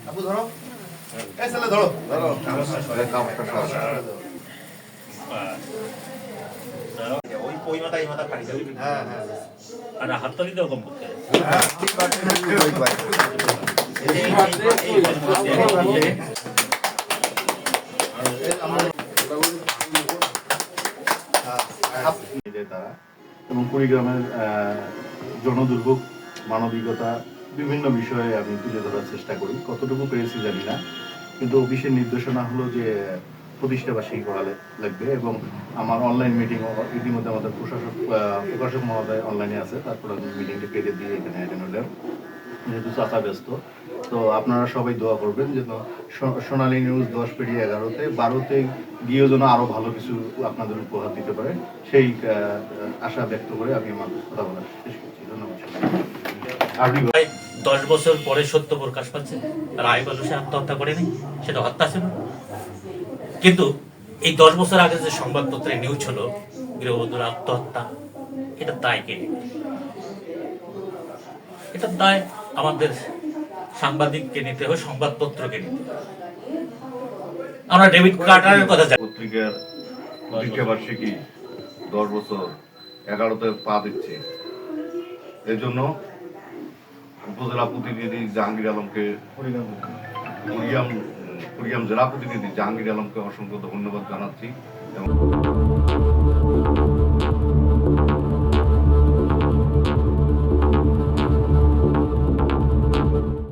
আপু ধরো, এই ছেলে ধরো ধরো ওই মাথা এই মাথা খালি যাবে। হ্যাঁ হ্যাঁ আর হাততালি দাও কম করতে তারা এবং কুড়িগ্রামের জনদুর্ভোগ মানবিকতা বিভিন্ন বিষয়ে আমি তুলে ধরার চেষ্টা করি। কতটুকু পেরেছি জানি না, কিন্তু অফিসের নির্দেশনা হলো যে প্রতিষ্ঠাবার্ষিকী করা লাগবে এবং আমার অনলাইন মিটিং ইতিমধ্যে আমাদের প্রকাশক মহোদয় অনলাইনে আছে, তারপর আমি মিটিংটা কেটে দিয়ে এখানে অ্যাটেন্ড হলাম, যেহেতু চাচা ব্যস্ত। তো আপনারা সবাই দোয়া করবেন যেন সোনালী নিউজ 10/11-তে 12-তে গিয়েও যেন আরও ভালো কিছু আপনাদের উপহার দিতে পারে, সেই আশা ব্যক্ত করে আমি আমার কথা বলা শেষ করছি। ধন্যবাদ। 10 বছর পরে সত্য প্রকাশ পাচ্ছে, রায় বলল সে আত্মহত্যা করেনি, সেটা হত্যা ছিল। কিন্তু এই 10 বছর আগে যে সংবাদপত্রে নিউজ হলো গৃহবধূর আত্মহত্যা, এটা দায় কে? এটা দায় আমাদের সাংবাদিককে নিতে হবে, সংবাদপত্রকে নিতে হবে। আমরা ডেভিড কার্টারের কথা জানি। পত্রিকার প্রতিষ্ঠাবার্ষিকী 10 বছর 11-তে পা দিচ্ছে, এর জন্য উপজেলা প্রতিনিধি জাহাঙ্গীর আলমকে, কুড়িগ্রাম জেলা প্রতিনিধি জাহাঙ্গীর আলমকে অসংখ্য ধন্যবাদ জানাচ্ছি এবং